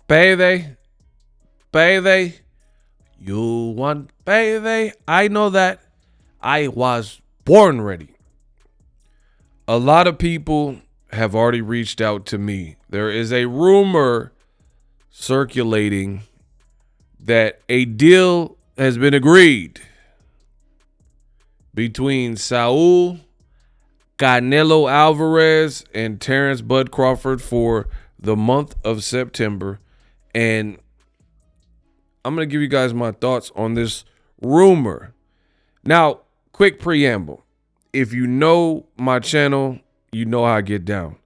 Payday. Payday. You want payday? I know that. I was born ready. A lot of people have already reached out to me. There is a rumor circulating that a deal has been agreed between Saul Canelo Alvarez and Terence Bud Crawford for the month of September. And I'm going to give you guys my thoughts on this rumor. Now, quick preamble. If you know my channel, you know how I get down.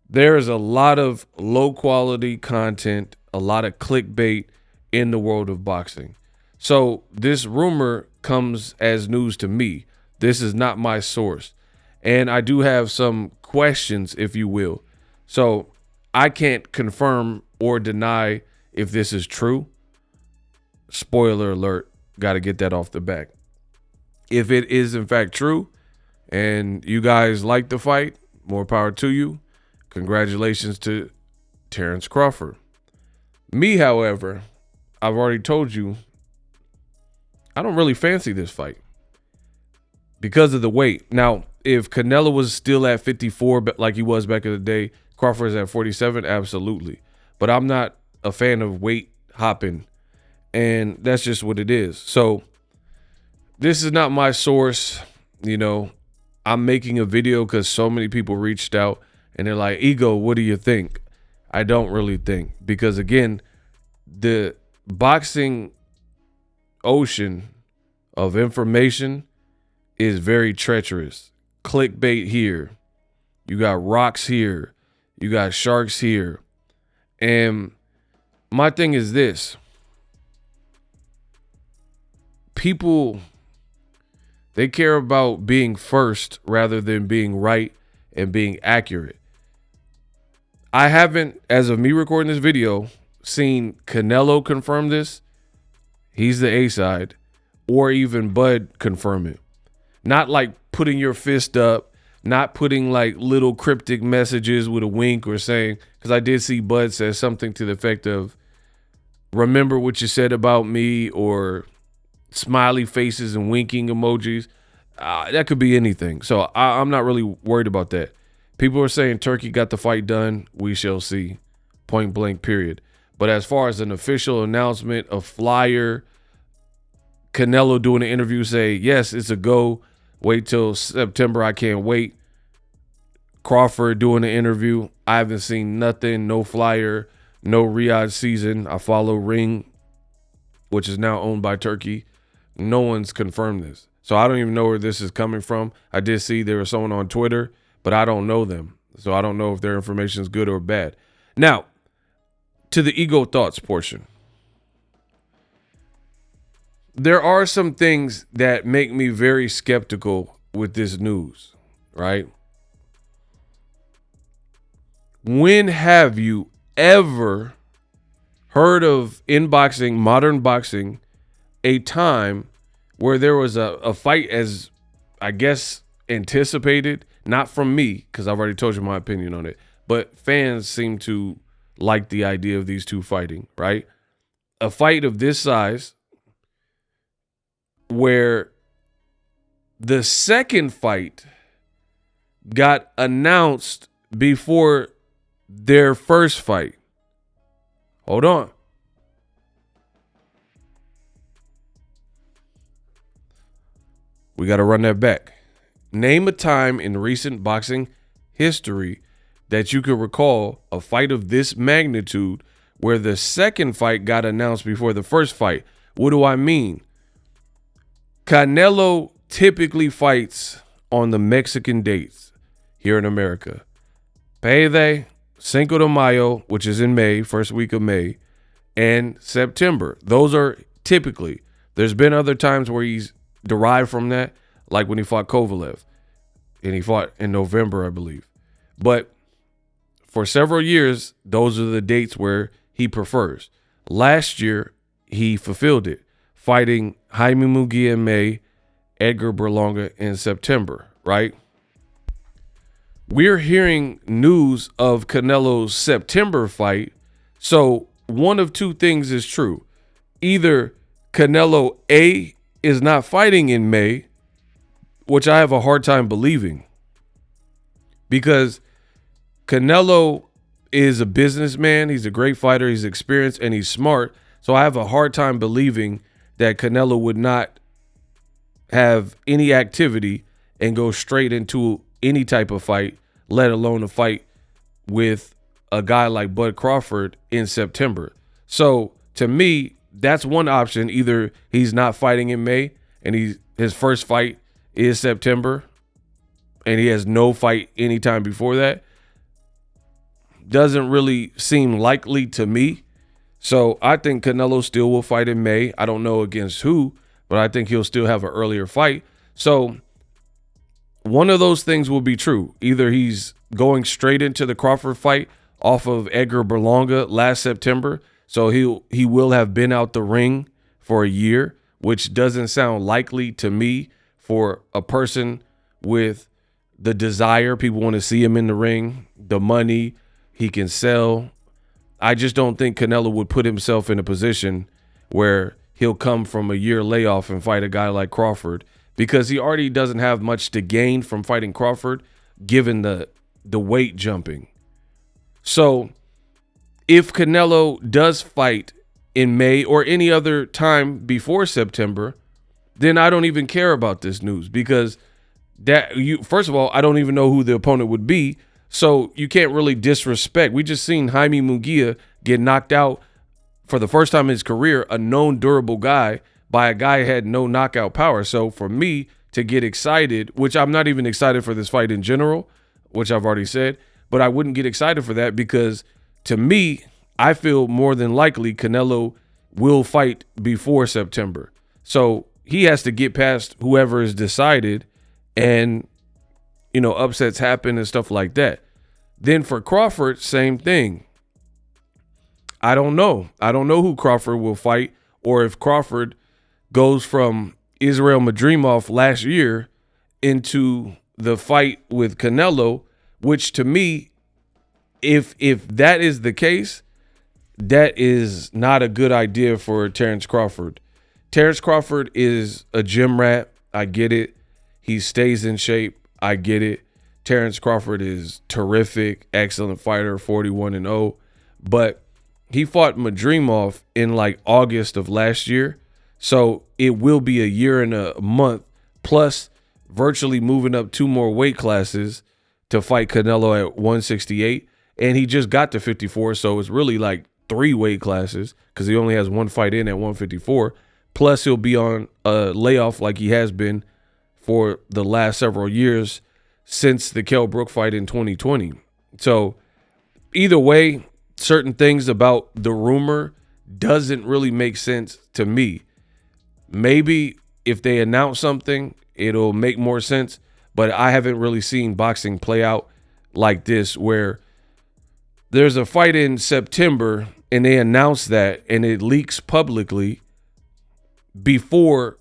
There is a lot of low quality content, a lot of clickbait in the world of boxing. So this rumor comes as news to me. This is not my source. And I do have some questions, if you will. So I can't confirm or deny if this is true. Spoiler alert, got to get that off the back. If it is in fact true and you guys like the fight, more power to you. Congratulations to Terence Crawford. Me, however, I've already told you, I don't really fancy this fight because of the weight. Now, if Canelo was still at 54, but like he was back in the day, Crawford is at 47, absolutely. But I'm not a fan of weight hopping, and that's just what it is. So this is not my source. You know, I'm making a video because so many people reached out and they're like, Ego, what do you think? I don't really think, because again, the boxing ocean of information is very treacherous. Clickbait here. You got rocks here. You got sharks here. And my thing is this. People, they care about being first rather than being right and being accurate. I haven't, as of me recording this video, seen Canelo confirm this. He's the A side. Or even Bud confirm it. Not like putting your fist up, not putting like little cryptic messages with a wink or saying, because I did see Bud say something to the effect of, remember what you said about me, or smiley faces and winking emojis. That could be anything. So I'm not really worried about that. People are saying Turkey got the fight done. We shall see. Point blank, period. But as far as an official announcement, a flyer, Canelo doing an interview, say, yes, it's a go. Wait till September. I can't wait. Crawford doing an interview. I haven't seen nothing. No flyer. No Riyadh season. I follow Ring, which is now owned by Turkey. No one's confirmed this. So I don't even know where this is coming from. I did see there was someone on Twitter, but I don't know them. So I don't know if their information is good or bad. Now, to the ego thoughts portion. There are some things that make me very skeptical with this news, right? When have you ever heard of, in boxing, modern boxing, a time where there was a fight as, I guess, anticipated, not from me, because I've already told you my opinion on it, but fans seem to like the idea of these two fighting, right? A fight of this size, where the second fight got announced before their first fight. Hold on. We got to run that back. Name a time in recent boxing history that you could recall a fight of this magnitude where the second fight got announced before the first fight. What do I mean? Canelo typically fights on the Mexican dates here in America. Payday, Cinco de Mayo, which is in May, first week of May, and September. Those are typically. There's been other times where he's derived from that, like when he fought Kovalev, and he fought in November, I believe. But for several years, those are the dates where he prefers. Last year, he fulfilled it, fighting Jaime Munguia in May, Edgar Berlanga in September, right? We're hearing news of Canelo's September fight So one of two things is true. Either Canelo A is not fighting in May, which I have a hard time believing, because Canelo is a businessman. He's a great fighter. He's experienced and he's smart. So I have a hard time believing that Canelo would not have any activity and go straight into any type of fight, let alone a fight with a guy like Bud Crawford in September. So to me, that's one option. Either he's not fighting in May and his first fight is September and he has no fight anytime before that. Doesn't really seem likely to me. So I think Canelo still will fight in May. I don't know against who, but I think he'll still have an earlier fight. So one of those things will be true. Either he's going straight into the Crawford fight off of Edgar Berlanga last September. So he will have been out the ring for a year, which doesn't sound likely to me for a person with the desire. People want to see him in the ring, the money he can sell. I just don't think Canelo would put himself in a position where he'll come from a year layoff and fight a guy like Crawford, because he already doesn't have much to gain from fighting Crawford given the weight jumping. So if Canelo does fight in May or any other time before September, then I don't even care about this news, because first of all, I don't even know who the opponent would be. So you can't really disrespect. We just seen Jaime Munguia get knocked out for the first time in his career, a known durable guy, by a guy who had no knockout power. So for me to get excited, which I'm not even excited for this fight in general, which I've already said, but I wouldn't get excited for that, because to me, I feel more than likely Canelo will fight before September. So he has to get past whoever is decided, and upsets happen and stuff like that. Then for Crawford, same thing. I don't know. I don't know who Crawford will fight, or if Crawford goes from Israel Madrimov last year into the fight with Canelo, which to me, if that is the case, that is not a good idea for Terence Crawford. Terence Crawford is a gym rat. I get it. He stays in shape. I get it. Terence Crawford is terrific, excellent fighter, 41-0. But he fought Madrimov in like August of last year. So it will be a year and a month, plus virtually moving up 2 more weight classes to fight Canelo at 168. And he just got to 54. So it's really like 3 weight classes, because he only has 1 fight in at 154. Plus he'll be on a layoff like he has been for the last several years since the Kell Brook fight in 2020. So either way, certain things about the rumor doesn't really make sense to me. Maybe if they announce something, it'll make more sense, but I haven't really seen boxing play out like this, where there's a fight in September and they announce that and it leaks publicly before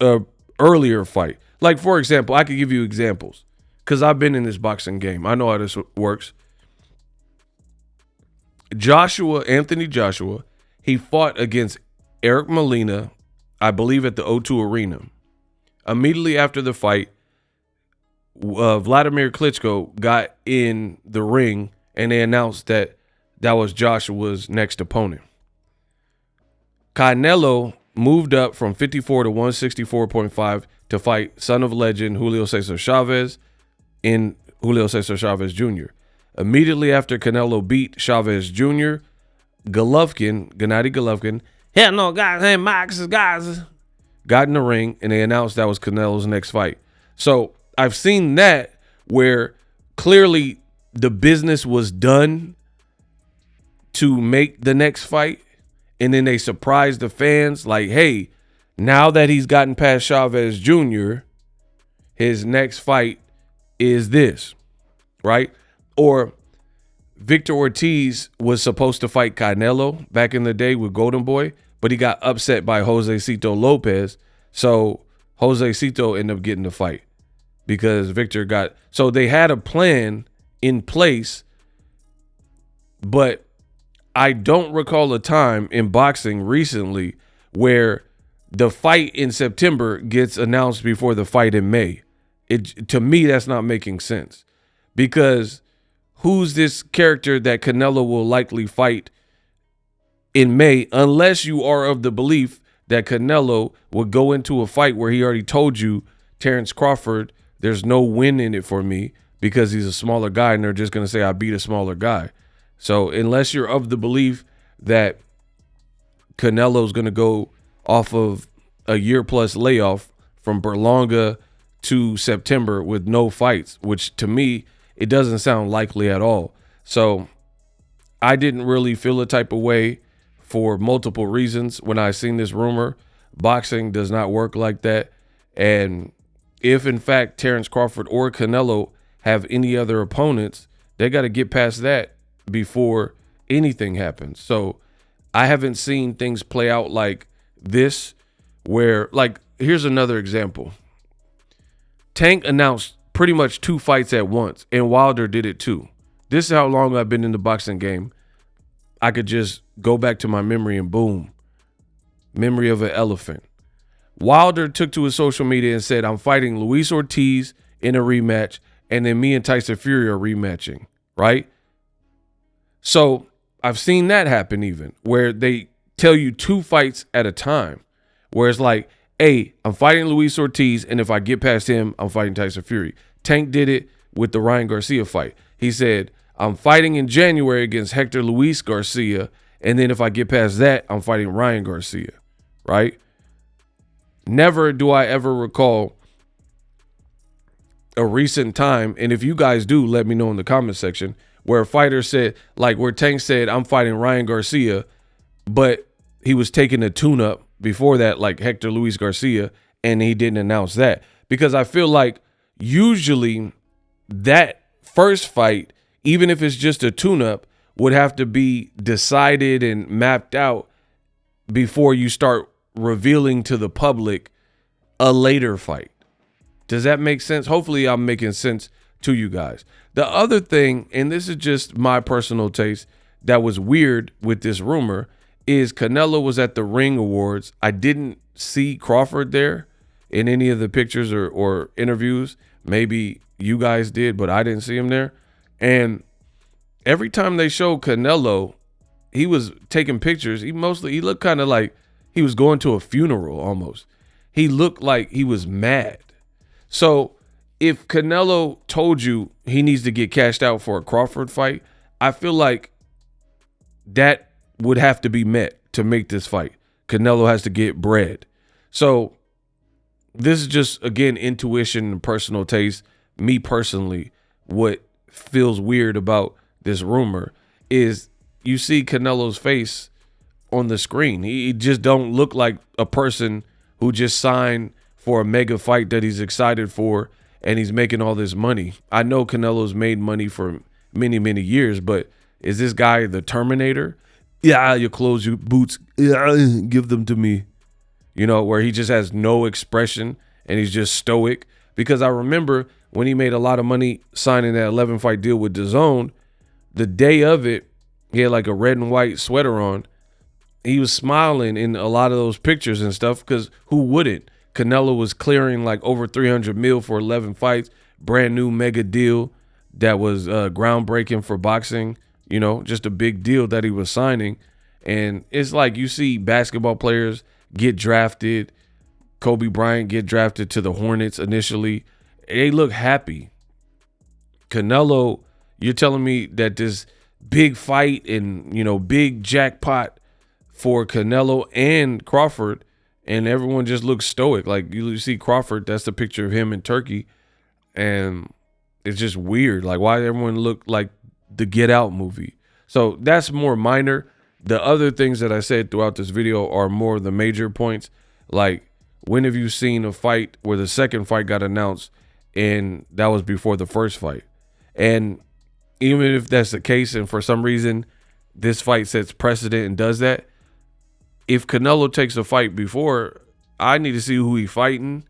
a earlier fight. Like, for example, I could give you examples because I've been in this boxing game. I know how this works. Anthony Joshua, he fought against Eric Molina, I believe at the O2 Arena. Immediately after the fight, Vladimir Klitschko got in the ring and they announced that that was Joshua's next opponent. Canelo moved up from 54 to 164.5 to fight son of legend Julio Cesar Chavez in Julio Cesar Chavez Jr. Immediately after Canelo beat Chavez Jr., Gennady Golovkin, hell no, guys, hey, Max, guys, got in the ring and they announced that was Canelo's next fight. So I've seen that where clearly the business was done to make the next fight, and then they surprised the fans like, hey, now that he's gotten past Chavez Jr., his next fight is this, right? Or Victor Ortiz was supposed to fight Canelo back in the day with Golden Boy, but he got upset by Jose Cito Lopez. So Jose Cito ended up getting the fight because Victor got... So they had a plan in place, but I don't recall a time in boxing recently where the fight in September gets announced before the fight in May. To me, that's not making sense, because who's this character that Canelo will likely fight in May, unless you are of the belief that Canelo would go into a fight where he already told you, Terence Crawford, there's no win in it for me because he's a smaller guy, and they're just going to say I beat a smaller guy. So unless you're of the belief that Canelo's going to go off of a year-plus layoff from Berlanga to September with no fights, which to me, it doesn't sound likely at all. So I didn't really feel a type of way for multiple reasons when I seen this rumor. Boxing does not work like that. And if, in fact, Terence Crawford or Canelo have any other opponents, they got to get past that before anything happens. So I haven't seen things play out like this where, like, here's another example. Tank announced pretty much 2 fights at once, and Wilder did it too. This is how long I've been in the boxing game. I could just go back to my memory and boom, memory of an elephant. Wilder took to his social media and said, I'm fighting Luis Ortiz in a rematch, and then me and Tyson Fury are rematching, right? So I've seen that happen even, where they tell you 2 fights at a time, where it's like, hey, I'm fighting Luis Ortiz, and if I get past him, I'm fighting Tyson Fury. Tank did it with the Ryan Garcia fight. He said, I'm fighting in January against Hector Luis Garcia, and then if I get past that, I'm fighting Ryan Garcia, right? Never do I ever recall a recent time, and if you guys do, let me know in the comment section, where a fighter said, like where Tank said, I'm fighting Ryan Garcia, but he was taking a tune-up before that, like Hector Luis Garcia, and he didn't announce that. Because I feel like usually that first fight, even if it's just a tune-up, would have to be decided and mapped out before you start revealing to the public a later fight. Does that make sense? Hopefully I'm making sense to you guys. The other thing, and this is just my personal taste, that was weird with this rumor is Canelo was at the Ring Awards. I didn't see Crawford there in any of the pictures or interviews. Maybe you guys did, but I didn't see him there. And every time they showed Canelo, he was taking pictures. He looked kind of like he was going to a funeral almost. He looked like he was mad. So if Canelo told you he needs to get cashed out for a Crawford fight, I feel like that would have to be met to make this fight. Canelo has to get bread. So this is just, again, intuition and personal taste. Me personally, what feels weird about this rumor is you see Canelo's face on the screen. He just don't look like a person who just signed for a mega fight that he's excited for and he's making all this money. I know Canelo's made money for many, many years, but is this guy the Terminator? Yeah, your clothes, your boots, yeah, give them to me. You know, where he just has no expression and he's just stoic. Because I remember when he made a lot of money signing that 11-fight deal with dazn, the day of it, he had like a red and white sweater on. He was smiling in a lot of those pictures and stuff because who wouldn't? Canelo was clearing like over 300 mil for 11 fights, brand new mega deal that was groundbreaking for boxing. You know, just a big deal that he was signing. And it's like you see basketball players get drafted. Kobe Bryant get drafted to the Hornets initially. They look happy. Canelo, you're telling me that this big fight and, you know, big jackpot for Canelo and Crawford, and everyone just looks stoic. Like you see Crawford, that's the picture of him in Turkey. And it's just weird. Like why everyone look like the Get Out movie. So that's more minor. The other things that I said throughout this video are more the major points. Like, when have you seen a fight where the second fight got announced and that was before the first fight? And even if that's the case and for some reason this fight sets precedent and does that, if Canelo takes a fight before, I need to see who he's fighting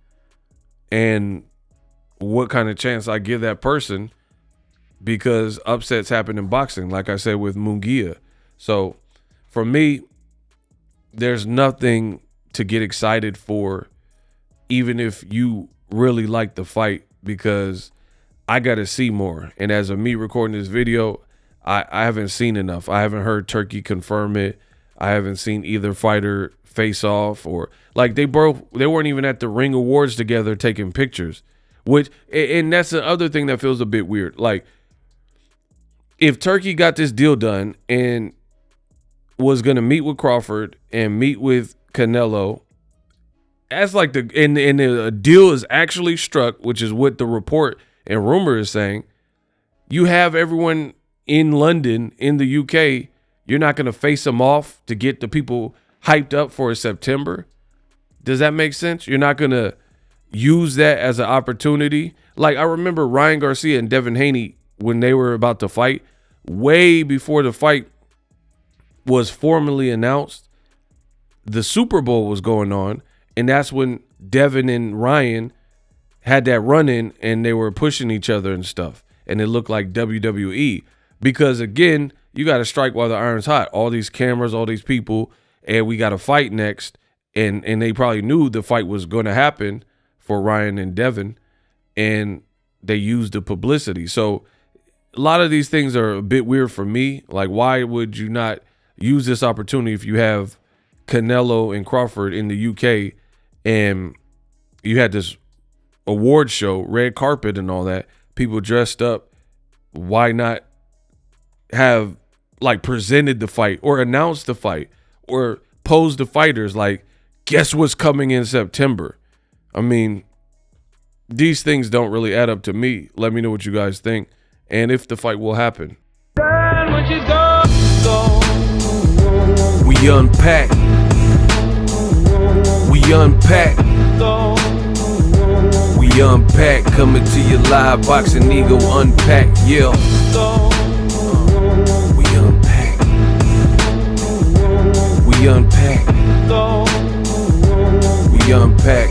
and what kind of chance I give that person, because upsets happen in boxing, like I said with Munguia. So for me, there's nothing to get excited for, even if you really like the fight, because I got to see more. And as of me recording this video, I haven't seen enough. I haven't heard Turkey confirm it. I haven't seen either fighter face off, or like they weren't even at the Ring Awards together taking pictures, and that's the other thing that feels a bit weird. Like, if Turkey got this deal done and was going to meet with Crawford and meet with Canelo, that's like and the deal is actually struck, which is what the report and rumor is saying. You have everyone in London, in the UK. You're not going to face them off to get the people hyped up for September. Does that make sense? You're not going to use that as an opportunity. Like, I remember Ryan Garcia and Devin Haney, when they were about to fight, way before the fight was formally announced, the Super Bowl was going on, and that's when Devin and Ryan had that run-in, and they were pushing each other and stuff, and it looked like WWE. Because, again, you got to strike while the iron's hot. All these cameras, all these people, and we got a fight next, and they probably knew the fight was going to happen for Ryan and Devin, and they used the publicity. So a lot of these things are a bit weird for me. Like, why would you not use this opportunity if you have Canelo and Crawford in the UK and you had this award show, red carpet and all that, people dressed up? Why not have, like, presented the fight or announced the fight or posed the fighters like, guess what's coming in September? I mean, these things don't really add up to me. Let me know what you guys think and if the fight will happen. We unpack. We unpack. We unpack. Coming to you live, Boxing Ego unpack. Yeah. We unpack. We unpack. We unpack.